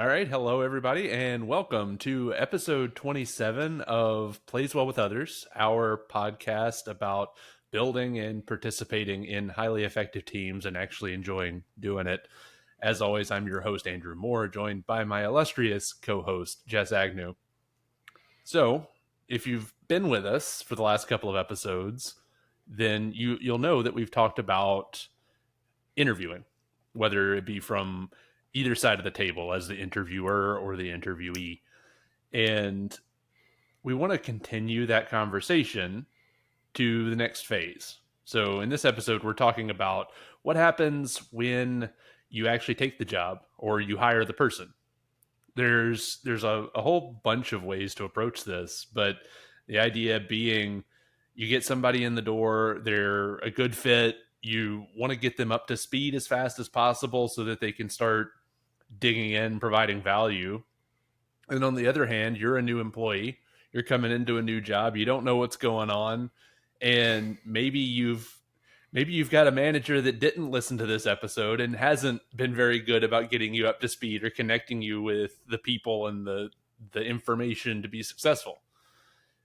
All right. Hello, everybody, and welcome to episode 27 of Plays Well with Others, our podcast about building and participating in highly effective teams and actually enjoying doing it. As always, I'm your host, Andrew Moore, joined by my illustrious co host, Jess Agnew. So, if you've been with us for the last couple of episodes, then you'll know that we've talked about interviewing, whether it be from either side of the table as the interviewer or the interviewee. And we want to continue that conversation to the next phase. So in this episode, we're talking about what happens when you actually take the job or you hire the person. There's a whole bunch of ways to approach this, but the idea being you get somebody in the door, they're a good fit, you want to get them up to speed as fast as possible so that they can start digging in, providing value. And on the other hand, you're a new employee, you're coming into a new job, you don't know what's going on, and maybe you've got a manager that didn't listen to this episode and hasn't been very good about getting you up to speed or connecting you with the people and the information to be successful.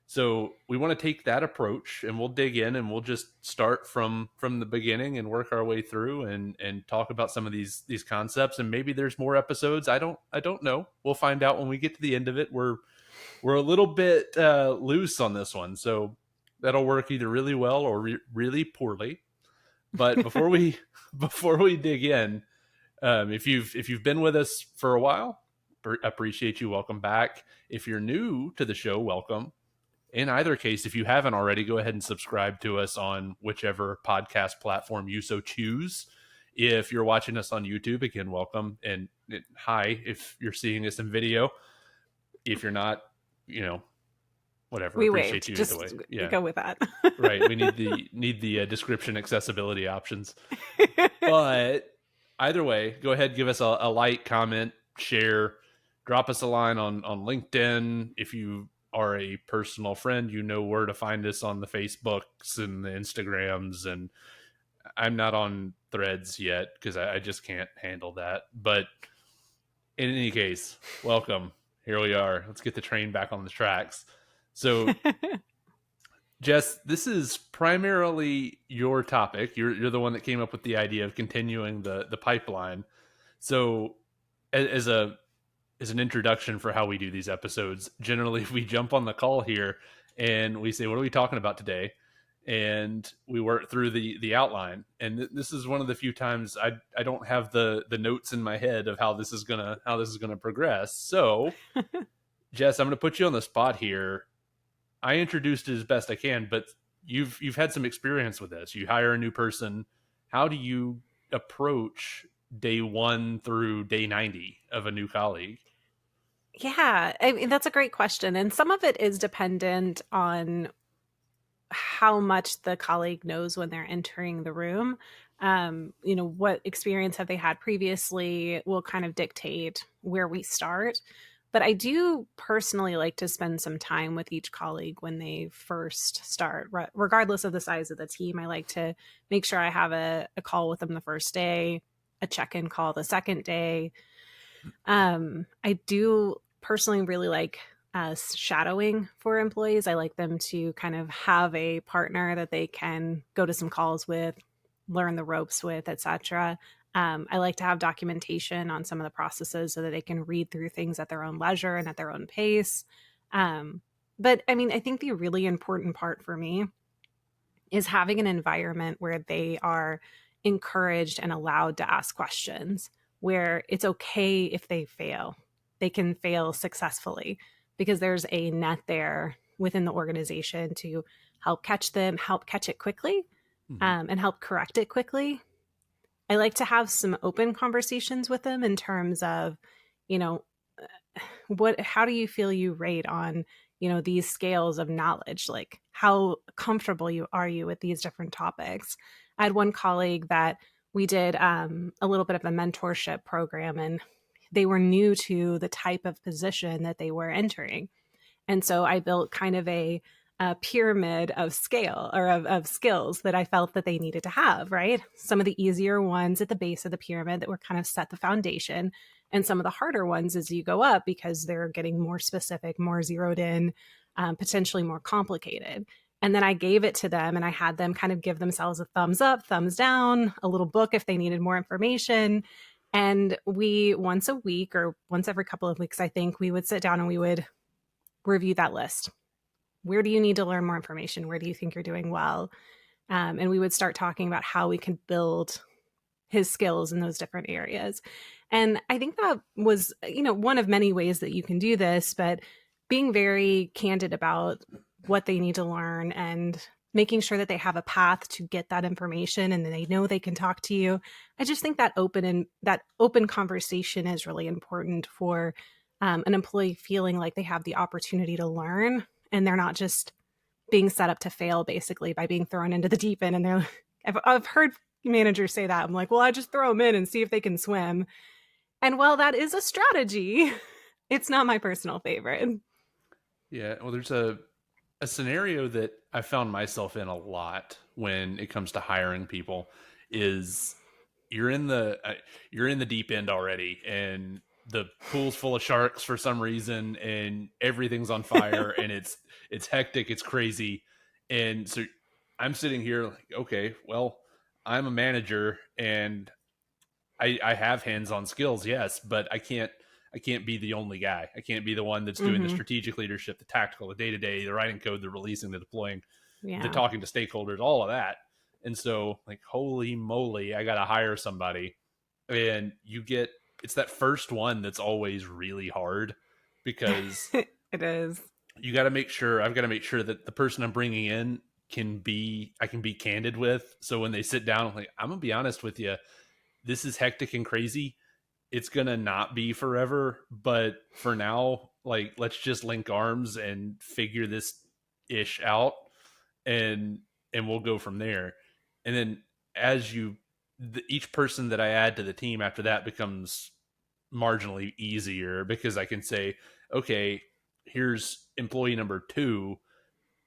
So we want to take that approach, and we'll dig in and we'll just start from the beginning and work our way through and talk about some of these concepts. And maybe there's more episodes. I don't know. We'll find out when we get to the end of it. We're a little bit loose on this one, so that'll work either really well or really poorly. But before we dig in, if you've been with us for a while, appreciate you. Welcome back. If you're new to the show, welcome. In either case, if you haven't already, go ahead and subscribe to us on whichever podcast platform you so choose. If you're watching us on YouTube, again, welcome. And hi, if you're seeing us in video. If you're not, whatever. We appreciate waved. you Just either way. Yeah. go with that. Right. We need the description accessibility options. But either way, go ahead, give us a like, comment, share, drop us a line on LinkedIn. If you are a personal friend, you know where to find us on the Facebooks and the Instagrams. And I'm not on Threads yet because I just can't handle that. But in any case, welcome. Here we are. Let's get the train back on the tracks. So, Jess, this is primarily your topic. You're the one that came up with the idea of continuing the pipeline. So, as an introduction for how we do these episodes, generally we jump on the call here and we say, what are we talking about today? And we work through the outline. And this is one of the few times I don't have the notes in my head of how this is gonna progress. So, Jess, I'm gonna put you on the spot here. I introduced it as best I can, but you've had some experience with this. You hire a new person. How do you approach day 1 through day 90 of a new colleague? Yeah, I mean, that's a great question. And some of it is dependent on how much the colleague knows when they're entering the room. What experience have they had previously will kind of dictate where we start. But I do personally like to spend some time with each colleague when they first start, regardless of the size of the team. I like to make sure I have a call with them the first day, a check-in call the second day. I do personally really like shadowing for employees. I like them to kind of have a partner that they can go to some calls with, learn the ropes with, etc. I like to have documentation on some of the processes so that they can read through things at their own leisure and at their own pace. But I mean, I think the really important part for me is having an environment where they are encouraged and allowed to ask questions, where it's okay if they fail. They can fail successfully because there's a net there within the organization to help catch them, help catch it quickly, and help correct it quickly. I like to have some open conversations with them in terms of, how do you feel you rate on, these scales of knowledge? Like, how comfortable are you with these different topics? I had one colleague that we did a little bit of a mentorship program, and they were new to the type of position that they were entering. And so I built kind of a pyramid of scale or of skills that I felt that they needed to have, right? Some of the easier ones at the base of the pyramid that were kind of set the foundation. And some of the harder ones as you go up because they're getting more specific, more zeroed in, potentially more complicated. And then I gave it to them and I had them kind of give themselves a thumbs up, thumbs down, a little book if they needed more information. And we, once a week or once every couple of weeks, I think we would sit down and we would review that list. Where do you need to learn more information? Where do you think you're doing well? And we would start talking about how we could build his skills in those different areas. And I think that was, one of many ways that you can do this, but being very candid about what they need to learn and making sure that they have a path to get that information and they know they can talk to you. I just think that open conversation is really important for an employee feeling like they have the opportunity to learn and they're not just being set up to fail basically by being thrown into the deep end. And I've heard managers say that. I'm like, well, I just throw them in and see if they can swim. And while that is a strategy, it's not my personal favorite. Yeah, well, there's a scenario that I found myself in a lot when it comes to hiring people is you're in the you're in the deep end already, and the pool's full of sharks for some reason, and everything's on fire, and it's hectic, it's crazy, and so I'm sitting here like, okay, well, I'm a manager, and I have hands-on skills, yes, but I can't be the only guy. I can't be the one that's doing the Mm-hmm. strategic leadership, the tactical, the day-to-day, the writing code, the releasing, the deploying, the Yeah. talking to stakeholders, all of that. And so, like, holy moly, I got to hire somebody. And it's that first one that's always really hard because It is. I've got to make sure that the person I'm bringing in I can be candid with. So when they sit down, I'm like, I'm going to be honest with you. This is hectic and crazy. It's gonna not be forever, but for now, like, let's just link arms and figure this ish out, and we'll go from there. And then each person that I add to the team after that becomes marginally easier because I can say, okay, here's employee number 2,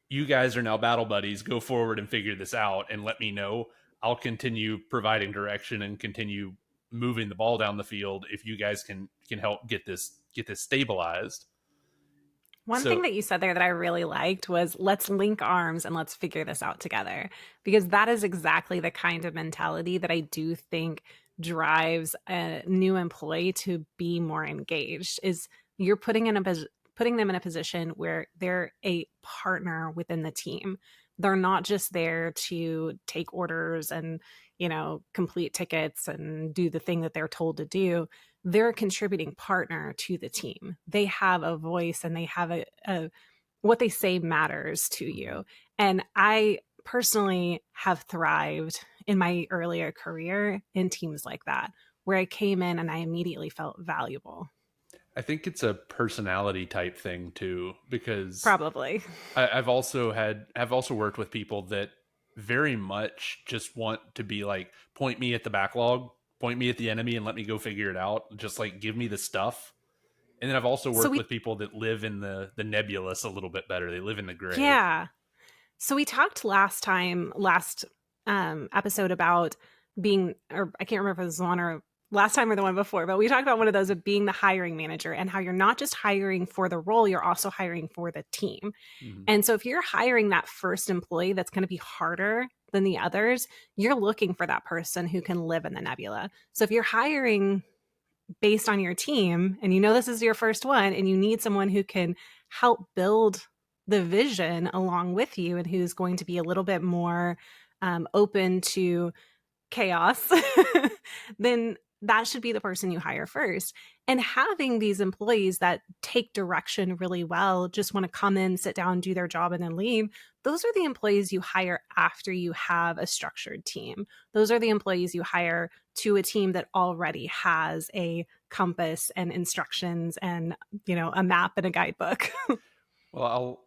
you guys are now battle buddies, go forward and figure this out and let me know. I'll continue providing direction and continue moving the ball down the field if you guys can help get this stabilized. One thing So that you said there that I really liked was let's link arms and let's figure this out together. Because that is exactly the kind of mentality that I do think drives a new employee to be more engaged is you're putting them in a position where they're a partner within the team. They're not just there to take orders and, complete tickets and do the thing that they're told to do. They're a contributing partner to the team. They have a voice and they have a what they say matters to you. And I personally have thrived in my earlier career in teams like that, where I came in and I immediately felt valuable. I think it's a personality type thing too, because Probably. I've also worked with people that very much just want to be like, point me at the backlog, point me at the enemy, and let me go figure it out. Just like give me the stuff. And then I've also So worked we with people that live in the nebulous a little bit better. They live in the gray. Yeah. So we talked last episode about being, or I can't remember if it was the one or last time or the one before, but we talked about one of those of being the hiring manager and how you're not just hiring for the role, you're also hiring for the team. Mm-hmm. And so if you're hiring that first employee that's going to be harder than the others, you're looking for that person who can live in the nebula. So if you're hiring based on your team and this is your first one and you need someone who can help build the vision along with you and who's going to be a little bit more open to chaos, then that should be the person you hire first. And having these employees that take direction really well, just want to come in, sit down, do their job, and then leave, those are the employees you hire after you have a structured team. Those are the employees you hire to a team that already has a compass and instructions and, a map and a guidebook. Well,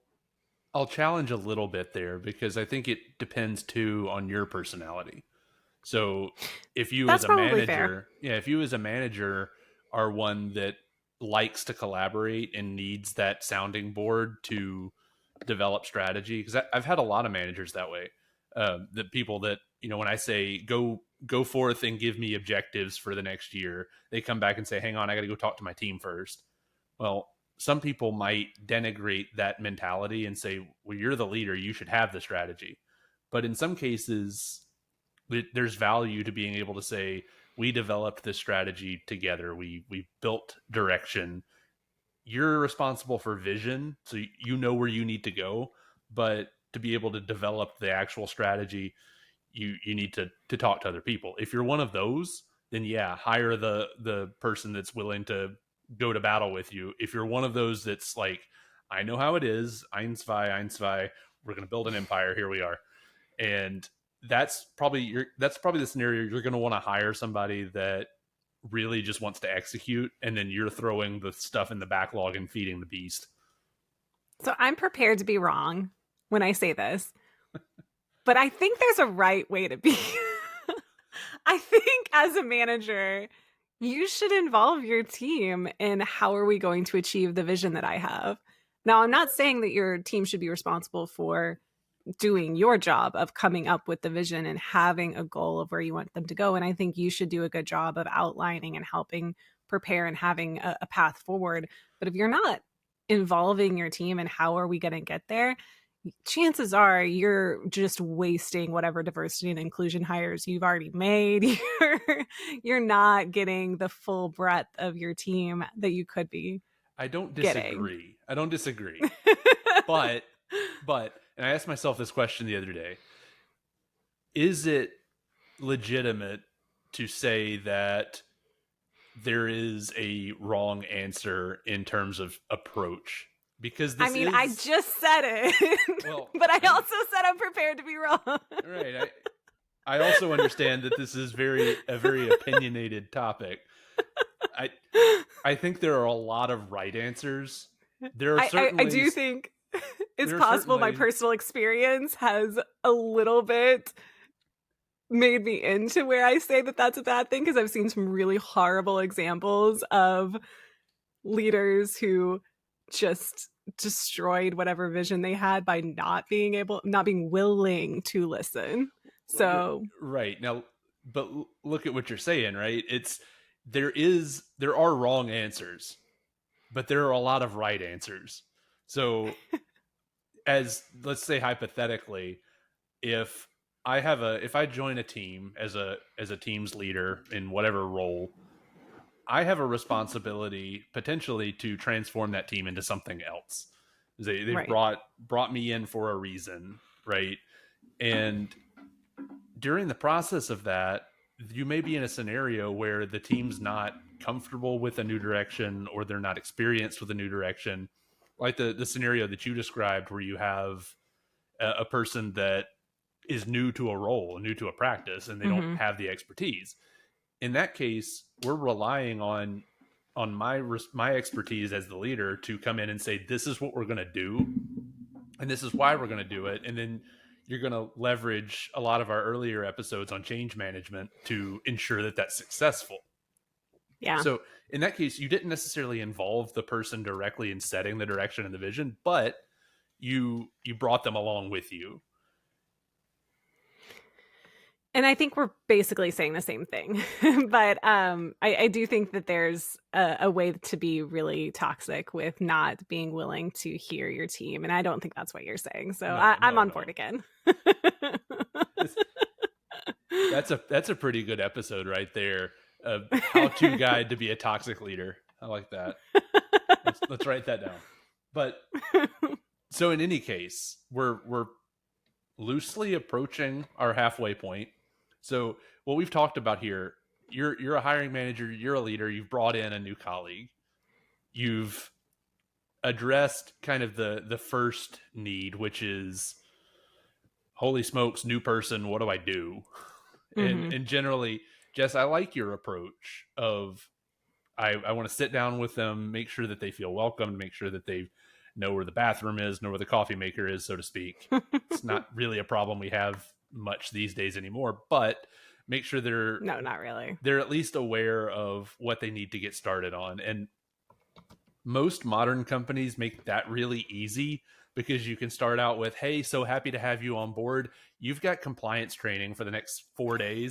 I'll challenge a little bit there because I think it depends too on your personality. So if you as That's a probably fair. manager, yeah, if you as a manager are one that likes to collaborate and needs that sounding board to develop strategy, because I've had a lot of managers that way. The people that when I say go forth and give me objectives for the next year. They come back and say, hang on, I got to go talk to my team first. Well, some people might denigrate that mentality and say, well, you're the leader, you should have the strategy. But in some cases, there's value to being able to say, we developed this strategy together. We built direction. You're responsible for vision, so you know where you need to go. But to be able to develop the actual strategy, you need to talk to other people. If you're one of those, then yeah, hire the person that's willing to go to battle with you. If you're one of those that's like, I know how it is, eins zwei, we're going to build an empire, here we are. And that's probably the scenario you're going to want to hire somebody that really just wants to execute, and then you're throwing the stuff in the backlog and feeding the beast. So I'm prepared to be wrong when I say this, but I think there's a right way to be. I think as a manager, you should involve your team in how are we going to achieve the vision that I have. Now, I'm not saying that your team should be responsible for doing your job of coming up with the vision and having a goal of where you want them to go. And I think you should do a good job of outlining and helping prepare and having a path forward. But if you're not involving your team and how are we going to get there, chances are you're just wasting whatever diversity and inclusion hires you've already made. You're not getting the full breadth of your team that you could be. I don't Getting. disagree. But and I asked myself this question the other day. Is it legitimate to say that there is a wrong answer in terms of approach? Because this I just said it. Well, but I also said I'm prepared to be wrong. Right. I also understand that this is a very opinionated topic. I think there are a lot of right answers. There are certain I do think it's possible my personal experience has a little bit made me into where I say that that's a bad thing, because I've seen some really horrible examples of leaders who just destroyed whatever vision they had by not being willing to listen. So right now, but look at what you're saying, right? There are wrong answers, but there are a lot of right answers. So as let's say hypothetically, if I join a team as a team's leader in whatever role, I have a responsibility potentially to transform that team into something else. They've right. brought me in for a reason, right? And during the process of that, you may be in a scenario where the team's not comfortable with a new direction, or they're not experienced with a new direction. Like the scenario that you described, where you have a person that is new to a role, new to a practice, and they don't have the expertise. In that case, we're relying on my expertise as the leader to come in and say, this is what we're going to do, and this is why we're going to do it. And then you're going to leverage a lot of our earlier episodes on change management to ensure that that's successful. Yeah. So in that case, you didn't necessarily involve the person directly in setting the direction and the vision, but you brought them along with you. And I think we're basically saying the same thing. But I do think that there's a way to be really toxic with not being willing to hear your team. And I don't think that's what you're saying. So I'm on board again. That's a pretty good episode right there. How-to guide to be a toxic leader. I like that. Let's write that down. But so in any case, we're loosely approaching our halfway point. So what we've talked about here, you're a hiring manager, you're a leader, you've brought in a new colleague, you've addressed kind of the first need, which is, holy smokes, new person, what do I do? And generally, Jess, I like your approach of I want to sit down with them, make sure that they feel welcome, make sure that they know where the bathroom is, know where the coffee maker is, so to speak. It's not really a problem we have much these days anymore, but make sure not really. They're at least aware of what they need to get started on. And most modern companies make that really easy, because you can start out with, hey, so happy to have you on board. You've got compliance training for the next 4 days.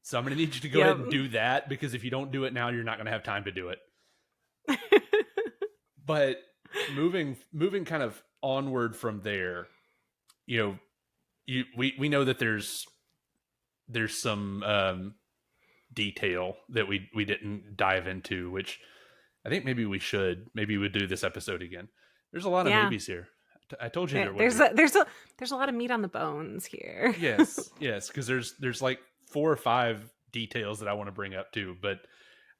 So I'm going to need you to go Yep. ahead and do that, because if you don't do it now, you're not going to have time to do it. But moving kind of onward from there, we know that there's some detail that we didn't dive into, which I think maybe we should. Maybe we'd do this episode again. There's a lot of Yeah. maybes here. I told you there would There's be. there's a lot of meat on the bones here. Yes, because there's like 4 or 5 details that I want to bring up too, but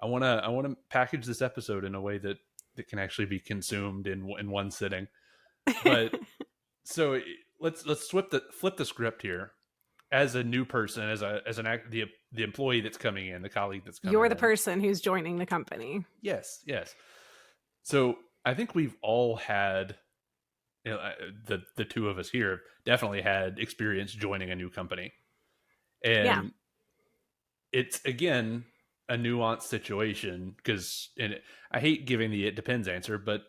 I want to package this episode in a way that can actually be consumed in one sitting. But so let's flip the script here. As a new person, as the employee that's coming in, the colleague that's coming in. You're the person who's joining the company. Yes. So I think we've all had, the two of us here definitely had experience joining a new company, and it's again a nuanced situation, because I hate giving the "it depends" answer, but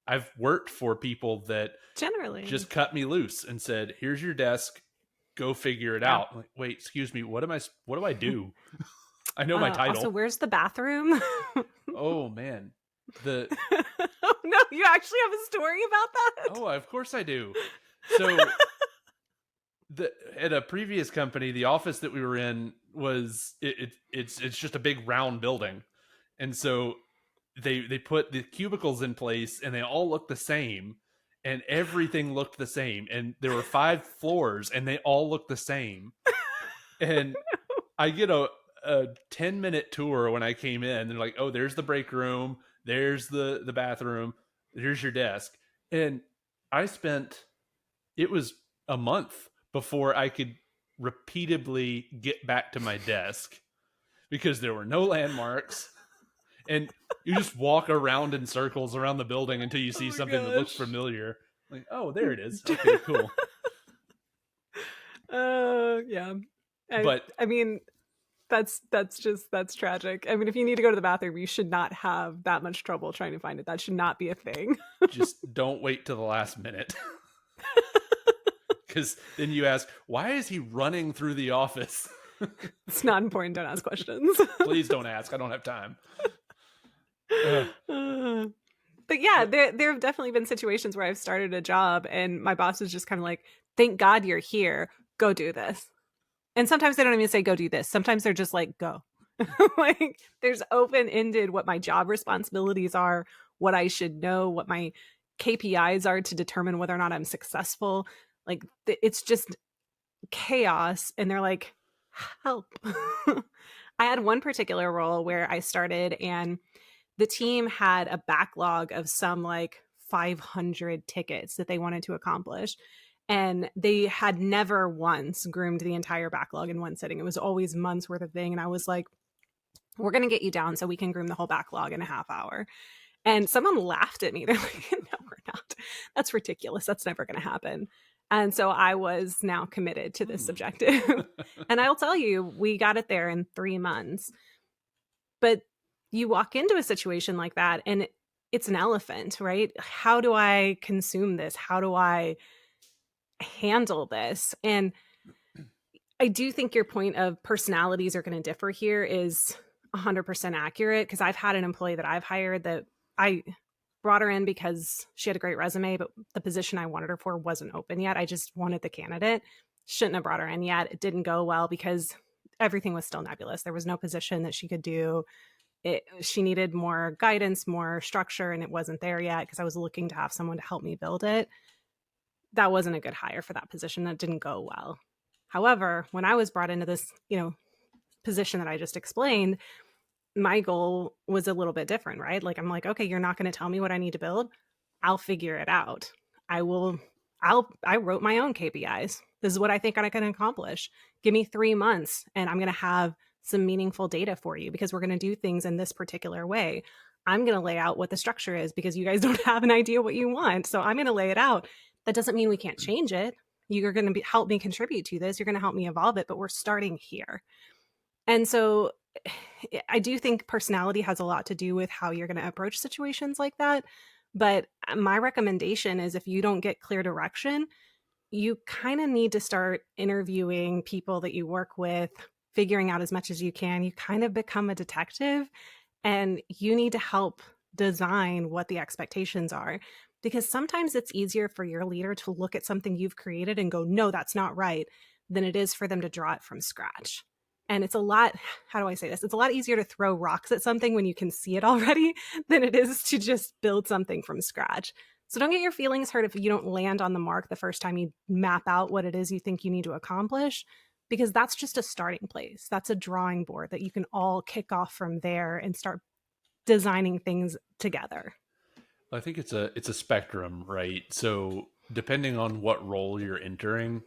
I've worked for people that generally just cut me loose and said, "Here's your desk, go figure it out." I'm like, wait, excuse me, what do I do? I know my title. Also, where's the bathroom? Oh man, oh no, you actually have a story about that? Oh, of course I do. So at a previous company, the office that we were in was it's just a big round building, and so they put the cubicles in place, and they all look the same, and everything looked the same, and there were 5 floors, and they all looked the same. And I get a 10-minute tour when I came in. They're like, "Oh, there's the break room, there's the bathroom, here's your desk." And it was a month before I could repeatedly get back to my desk, because there were no landmarks, and you just walk around in circles around the building until you see something that looks familiar. Like, oh, there it is. Okay, cool. Yeah. But I mean, that's tragic. I mean, if you need to go to the bathroom, you should not have that much trouble trying to find it. That should not be a thing. Just don't wait till the last minute. Because then you ask, why is he running through the office? It's not important. Don't ask questions. Please don't ask. I don't have time. But yeah, there have definitely been situations where I've started a job and my boss is just kind of like, "Thank God you're here. Go do this." And sometimes they don't even say, "Go do this." Sometimes they're just like, "Go." Like, there's open-ended what my job responsibilities are, what I should know, what my KPIs are to determine whether or not I'm successful. Like, it's just chaos. And they're like, "Help." I had one particular role where I started and the team had a backlog of some like 500 tickets that they wanted to accomplish. And they had never once groomed the entire backlog in one sitting. It was always months worth of thing. And I was like, "We're going to get you down so we can groom the whole backlog in a half hour." And someone laughed at me. They're like, "No, we're not. That's ridiculous. That's never going to happen." And so I was now committed to this objective. And I'll tell you, we got it there in 3 months. But you walk into a situation like that and it's an elephant, right? How do I consume this? How do I handle this? And I do think your point of personalities are going to differ here is 100% accurate, because I've had an employee that I've hired that I brought her in because she had a great resume, but the position I wanted her for wasn't open yet. I just wanted the candidate. Shouldn't have brought her in yet. It didn't go well because everything was still nebulous. There was no position that she could do. She needed more guidance, more structure, and it wasn't there yet because I was looking to have someone to help me build it. That wasn't a good hire for that position. That didn't go well. However, when I was brought into this, position that I just explained, my goal was a little bit different, right? Like, I'm like, "Okay, you're not going to tell me what I need to build. I'll figure it out. I wrote my own KPIs. This is what I think I can accomplish. Give me 3 months and I'm going to have some meaningful data for you, because we're going to do things in this particular way. I'm going to lay out what the structure is because you guys don't have an idea what you want. So I'm going to lay it out. That doesn't mean we can't change it. You're going to help me contribute to this. You're going to help me evolve it, but we're starting here." And so I do think personality has a lot to do with how you're going to approach situations like that. But my recommendation is, if you don't get clear direction, you kind of need to start interviewing people that you work with figuring out as much as you can, you kind of become a detective, and you need to help design what the expectations are. Because sometimes it's easier for your leader to look at something you've created and go, no, that's not right, than it is for them to draw it from scratch. And it's a lot, how do I say this? It's a lot easier to throw rocks at something when you can see it already than it is to just build something from scratch. So don't get your feelings hurt if you don't land on the mark the first time you map out what it is you think you need to accomplish, because that's just a starting place. That's a drawing board that you can all kick off from there and start designing things together. I think it's a spectrum, right? So depending on what role you're entering,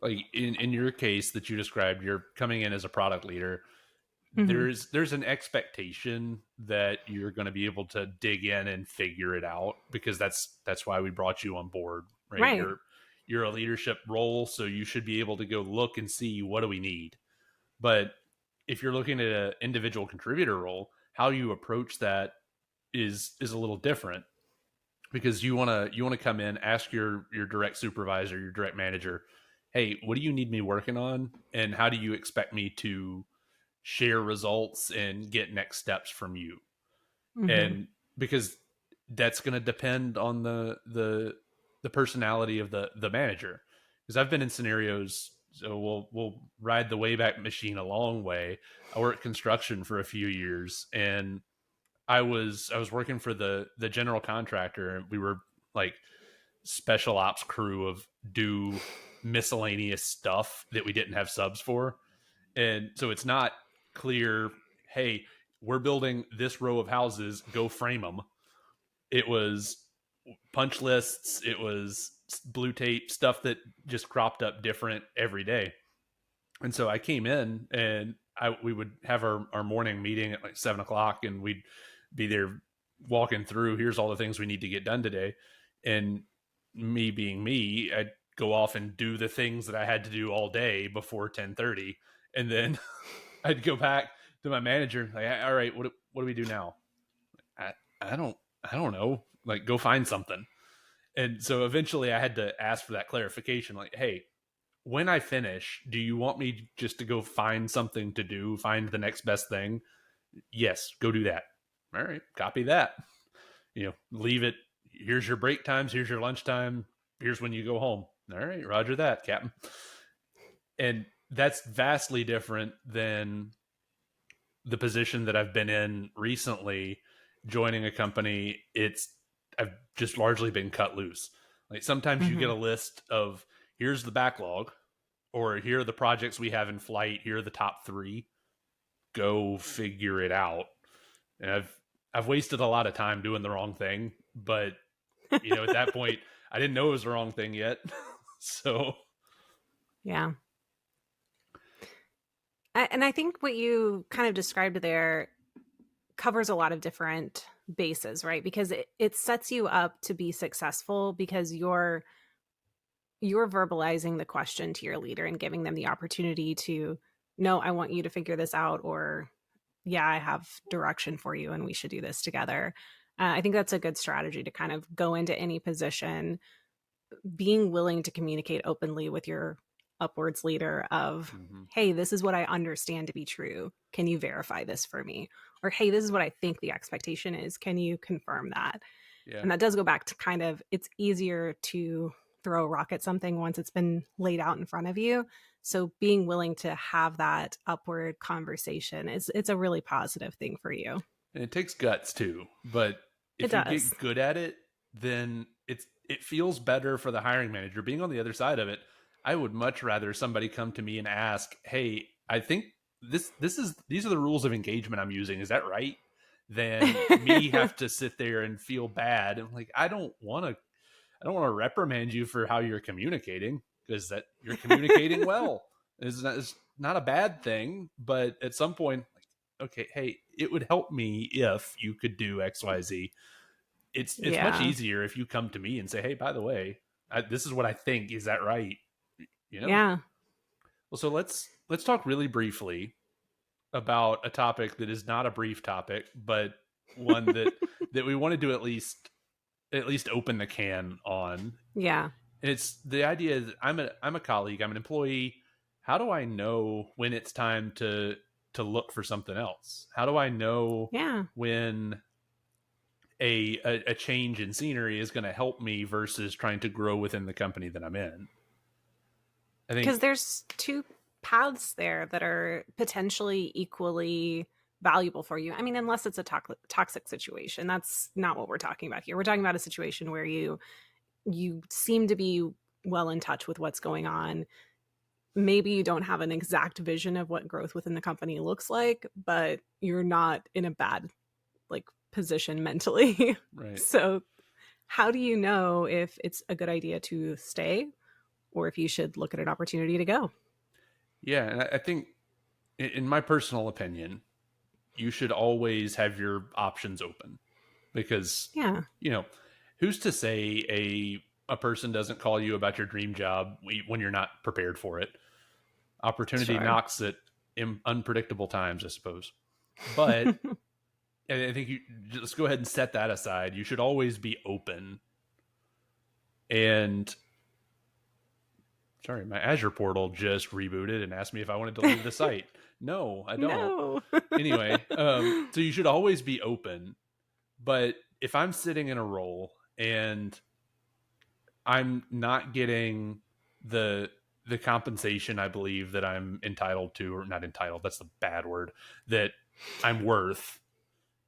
like in your case that you described, you're coming in as a product leader. Hmm. There's an expectation that you're going to be able to dig in and figure it out, because that's why we brought you on board, right? Right. You're a leadership role, so you should be able to go look and see what do we need. But if you're looking at an individual contributor role, how you approach that is a little different, because you want to come in, ask your direct supervisor, your direct manager, hey, what do you need me working on, and how do you expect me to share results and get next steps from you? Hmm. And because that's going to depend on the personality of the manager. Because I've been in scenarios, so we'll ride the Wayback Machine a long way. I worked construction for a few years, and I was working for the general contractor, and we were like special ops crew of do miscellaneous stuff that we didn't have subs for. And so it's not clear, hey, we're building this row of houses, go frame them. It was punch lists, it was blue tape stuff that just cropped up different every day. And so I came in, and we would have our morning meeting at like 7 o'clock, and we'd be there walking through, here's all the things we need to get done today. And me being me, I'd go off and do the things that I had to do all day before 10:30. And then I'd go back to my manager, like, all right, what do we do now? I, I don't I don't know. Like, go find something. And so eventually I had to ask for that clarification, like, hey, when I finish, do you want me just to go find something to do, find the next best thing? Yes, go do that. All right, copy that. Leave it. Here's your break times. Here's your lunch time. Here's when you go home. All right, Roger that, Captain. And that's vastly different than the position that I've been in recently, joining a company. I've just largely been cut loose. Like, sometimes you get Hmm. a list of, here's the backlog, or here are the projects we have in flight, here are the top three, go figure it out. And I've wasted a lot of time doing the wrong thing, but at that point I didn't know it was the wrong thing yet. So Yeah. And I think what you kind of described there covers a lot of different bases, right? Because it sets you up to be successful because you're verbalizing the question to your leader and giving them the opportunity to, no, I want you to figure this out, or yeah, I have direction for you and we should do this together. I think that's a good strategy to kind of go into any position being willing to communicate openly with your upwards leader of, mhm. hey, this is what I understand to be true, can you verify this for me? Or hey, this is what I think the expectation is, can you confirm that? Yeah, And that does go back to kind of, it's easier to throw a rock at something once it's been laid out in front of you. So being willing to have that upward conversation is, it's a really positive thing for you. and it takes guts too, but It if you does. get good at it, then it feels better for the hiring manager. Being on the other side of it, I would much rather somebody come to me and ask, hey, I think these are the rules of engagement I'm using, is that right? Than me have to sit there and feel bad. I'm like, I don't want to reprimand you for how you're communicating, because that you're communicating well. It's not a bad thing, but at some point, like, okay, hey, it would help me if you could do XYZ. It's much Yeah. easier if you come to me and say, hey, by the way, this is what I think. Is that right? You know. Yeah. Well, so let's talk really briefly about a topic that is not a brief topic, but one that we wanted to at least open the can on. Yeah. And it's the idea that I'm a colleague, I'm an employee. how do I know when it's time to look for something else? How do I know Yeah. when a change in scenery is going to help me versus trying to grow within the company that I'm in? I think, Because there's two paths there that are potentially equally valuable for you. I mean, unless it's a toxic situation. That's not what we're talking about here. We're talking about a situation where you seem to be well in touch with what's going on. Maybe you don't have an exact vision of what growth within the company looks like, but you're not in a bad like position mentally. right. So, how do you know if it's a good idea to stay or if you should look at an opportunity to go? Yeah. And I think, in my personal opinion, you should always have your options open because, Yeah, you know, who's to say a person doesn't call you about your dream job when you're not prepared for it? Opportunity sure. knocks at unpredictable times, I suppose. But I think you just go ahead and set that aside. You should always be open. And sorry, my Azure portal just rebooted and asked me if I wanted to leave the site. No, I don't. No. Anyway, so you should always be open. But if I'm sitting in a role and I'm not getting the the compensation I believe that I'm entitled to, or not entitled, that's the bad word, that I'm worth,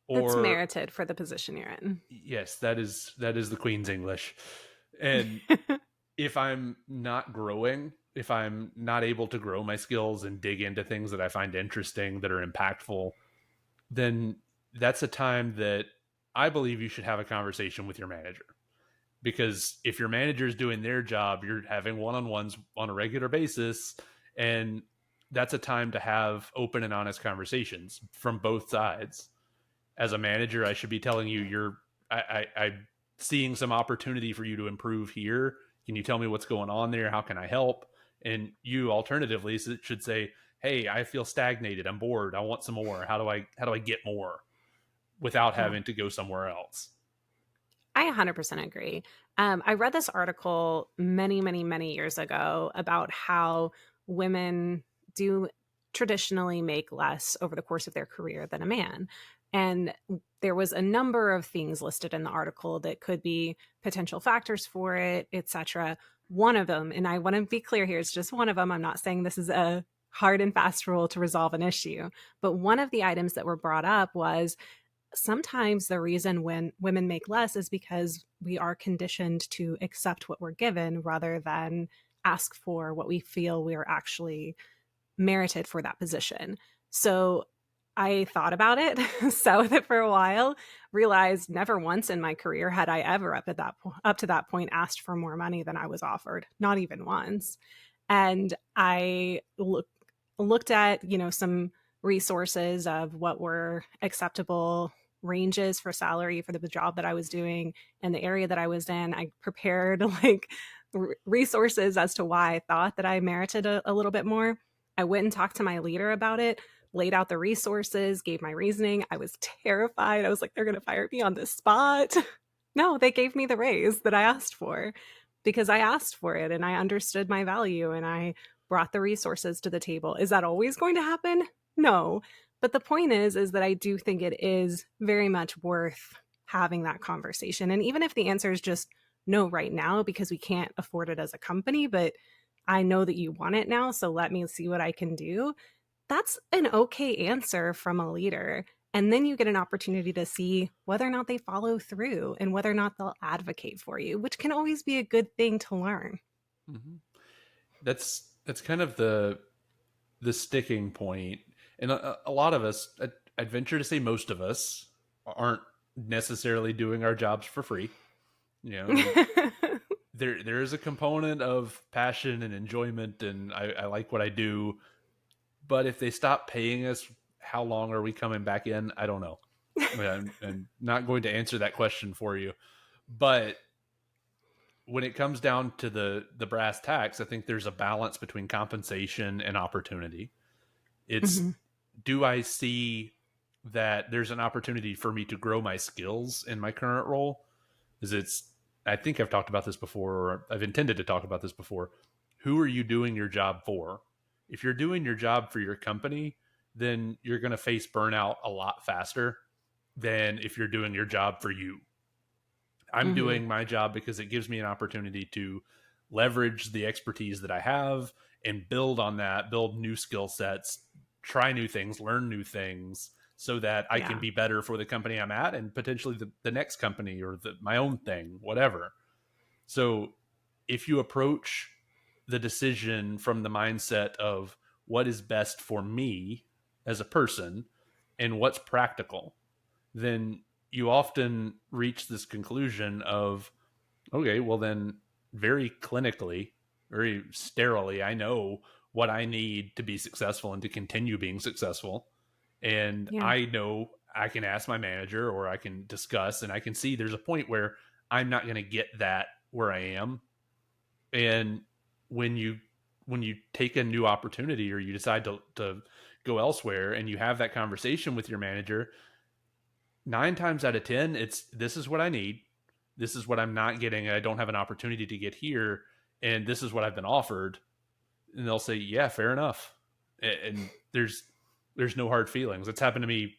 It's or merited for the position you're in. yes, that is the Queen's English. And if I'm not growing, if I'm not able to grow my skills and dig into things that I find interesting that are impactful, then that's a time that I believe you should have a conversation with your manager. Because if your manager is doing their job, you're having one-on-ones on a regular basis, and that's a time to have open and honest conversations from both sides. As a manager, I should be telling you, I'm seeing some opportunity for you to improve here. Can you tell me what's going on there? How can I help? And you alternatively should say, hey, I feel stagnated, I'm bored, I want some more. How do I get more without Yeah. having to go somewhere else? I 100% agree. I read this article many, many, many years ago about how women do traditionally make less over the course of their career than a man. And there was a number of things listed in the article that could be potential factors for it, etc. One of them, and I want to be clear here, it's just one of them. I'm not saying this is a hard and fast rule to resolve an issue, but one of the items that were brought up was sometimes the reason when women make less is because we are conditioned to accept what we're given rather than ask for what we feel we are actually merited for that position. So I thought about it, sat with it for a while, realized never once in my career had I ever up to that point asked for more money than I was offered, not even once. And looked at, some resources of what were acceptable ranges for salary for the job that I was doing and the area that I was in. I prepared like resources as to why I thought that I merited a little bit more. I went and talked to my leader about it, laid out the resources, gave my reasoning. I was terrified. I was like, they're going to fire me on the spot. No, they gave me the raise that I asked for because I asked for it and I understood my value and I brought the resources to the table. Is that always going to happen? No. But the point is that I do think it is very much worth having that conversation. And even if the answer is just no right now because we can't afford it as a company, but I know that you want it now, so let me see what I can do. That's an okay answer from a leader. And then you get an opportunity to see whether or not they follow through and whether or not they'll advocate for you, which can always be a good thing to learn. Mm-hmm. That's kind of the sticking point, and a lot of us, I'd venture to say most of us, aren't necessarily doing our jobs for free. I mean, there is a component of passion and enjoyment, and I like what I do. But if they stop paying us, how long are we coming back in? I don't know. I mean, I'm not going to answer that question for you. But when it comes down to the brass tacks, I think there's a balance between compensation and opportunity. It's, Mhm. do I see that there's an opportunity for me to grow my skills in my current role? Is it's I think I've talked about this before, or I've intended to talk about this before. Who are you doing your job for? if you're doing your job for your company, then you're going to face burnout a lot faster than if you're doing your job for you. I'm Mm-hmm. doing my job because it gives me an opportunity to leverage the expertise that I have and build on that, build new skill sets, try new things, learn new things so that I can Yeah. be better for the company I'm at and potentially the next company or my own thing, whatever. So if you approach the decision from the mindset of what is best for me as a person and what's practical, then you often reach this conclusion of, okay, well, then very clinically, very sterilely, I know what I need to be successful and to continue being successful. And Yeah. I know I can ask my manager or I can discuss, and I can see there's a point where I'm not going to get that where I am. And when you take a new opportunity or you decide to go elsewhere and you have that conversation with your manager, 9 times out of 10, it's this is what I need. This is what I'm not getting. I don't have an opportunity to get here. And this is what I've been offered. And they'll say, yeah, fair enough. And there's no hard feelings. It's happened to me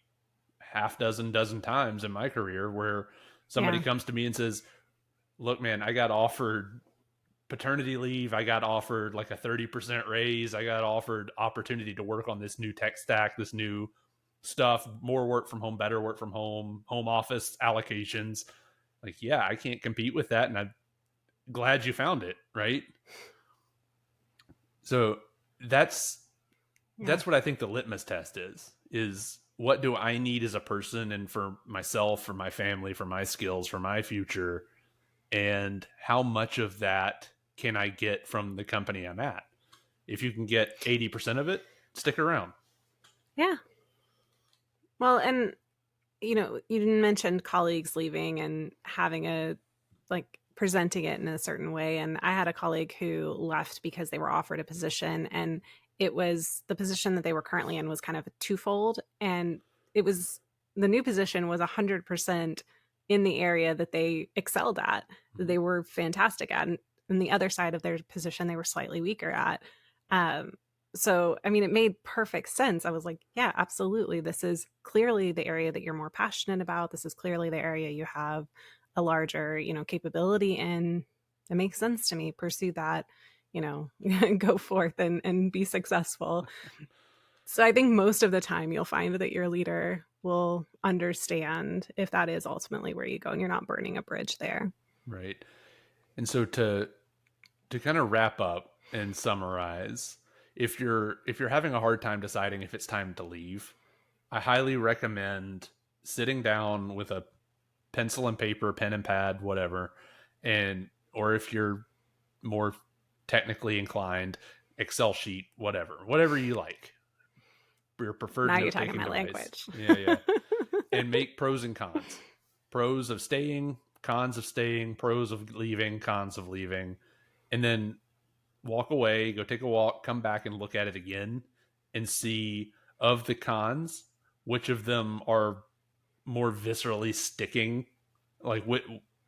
dozen times in my career where somebody Yeah. comes to me and says, look, man, I got offered paternity leave. I got offered like a 30% raise. I got offered opportunity to work on this new tech stack, this new stuff, more work from home, better work from home office allocations. Like, yeah, I can't compete with that. And I'm glad you found it. Right. So that's, Yeah. that's what I think the litmus test is what do I need as a person and for myself, for my family, for my skills, for my future, and how much of that can I get from the company I'm at? If you can get 80% of it, stick around. Yeah. Well, and you mentioned colleagues leaving and having a like presenting it in a certain way. And I had a colleague who left because they were offered a position, and it was the position that they were currently in was kind of a twofold. And it was the new position was 100% in the area that they excelled at, that they were fantastic at. And the other side of their position, they were slightly weaker at. Um, so, I mean, it made perfect sense. I was like, yeah, absolutely. This is clearly the area that you're more passionate about. This is clearly the area you have a larger, capability in. It makes sense to me. Pursue that, go forth and be successful. So I think most of the time you'll find that your leader will understand if that is ultimately where you go and you're not burning a bridge there. Right. And so to kind of wrap up and summarize, if you're having a hard time deciding if it's time to leave, I highly recommend sitting down with a pencil and paper, pen and pad, whatever, and or if you're more technically inclined, Excel sheet, whatever you like, your preferred Now you're note talking taking my device. language. Yeah, yeah. And make pros and cons. Pros of staying, cons of staying, pros of leaving, cons of leaving. And then walk away, go take a walk, come back and look at it again and see of the cons, which of them are more viscerally sticking, like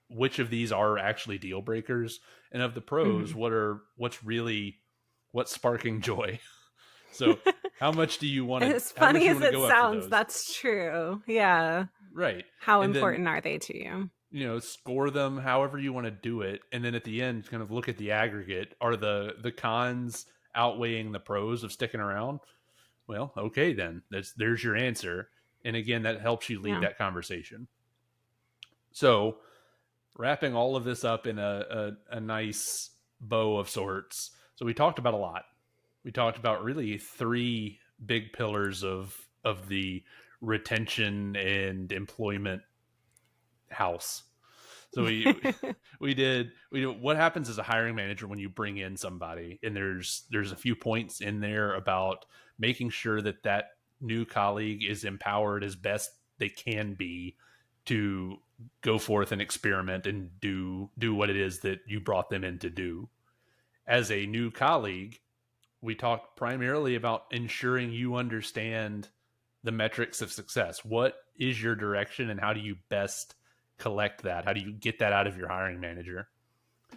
which of these are actually deal breakers, and of the pros, Mhm. what's sparking joy. So how much do you want to As how much funny do you as want to it go after sounds, those? that's true. Yeah. Right. How And then, important are they to you? score them however you want to do it, and then at the end kind of look at the aggregate. Are the cons outweighing the pros of sticking around? Well, okay, then there's your answer. And again, that helps you lead Yeah. that conversation. So wrapping all of this up in a nice bow of sorts. So we talked about a lot. We talked about really three big pillars of the retention and employment house. So we did what happens as a hiring manager when you bring in somebody, and there's a few points in there about making sure that new colleague is empowered as best they can be to go forth and experiment and do what it is that you brought them in to do. As a new colleague, we talked primarily about ensuring you understand the metrics of success. What is your direction and how do you best collect that? How do you get that out of your hiring manager?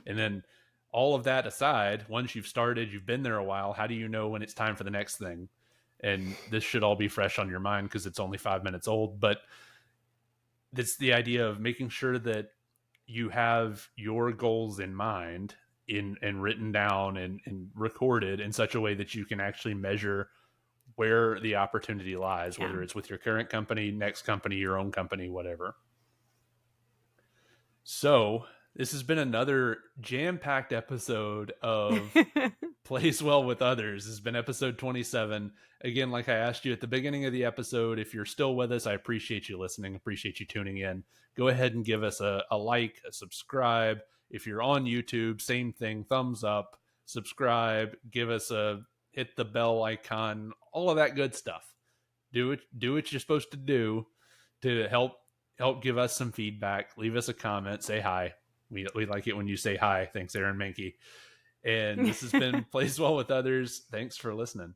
And then all of that aside, once you've started, you've been there a while, how do you know when it's time for the next thing? And this should all be fresh on your mind because it's only 5 minutes old. But it's the idea of making sure that you have your goals in mind and written down and recorded in such a way that you can actually measure where the opportunity lies, Yeah. whether it's with your current company, next company, your own company, whatever. So this has been another jam-packed episode of Plays Well with Others. This has been episode 27. Again, like I asked you at the beginning of the episode, if you're still with us, I appreciate you listening, appreciate you tuning in. Go ahead and give us a like, a subscribe. If you're on YouTube, same thing, thumbs up, subscribe, give us a hit the bell icon, all of that good stuff. Do what you're supposed to do to help give us some feedback. Leave us a comment, say hi. We like it when you say hi. Thanks, Aaron Mankey. And this has been Plays Well with Others. Thanks for listening.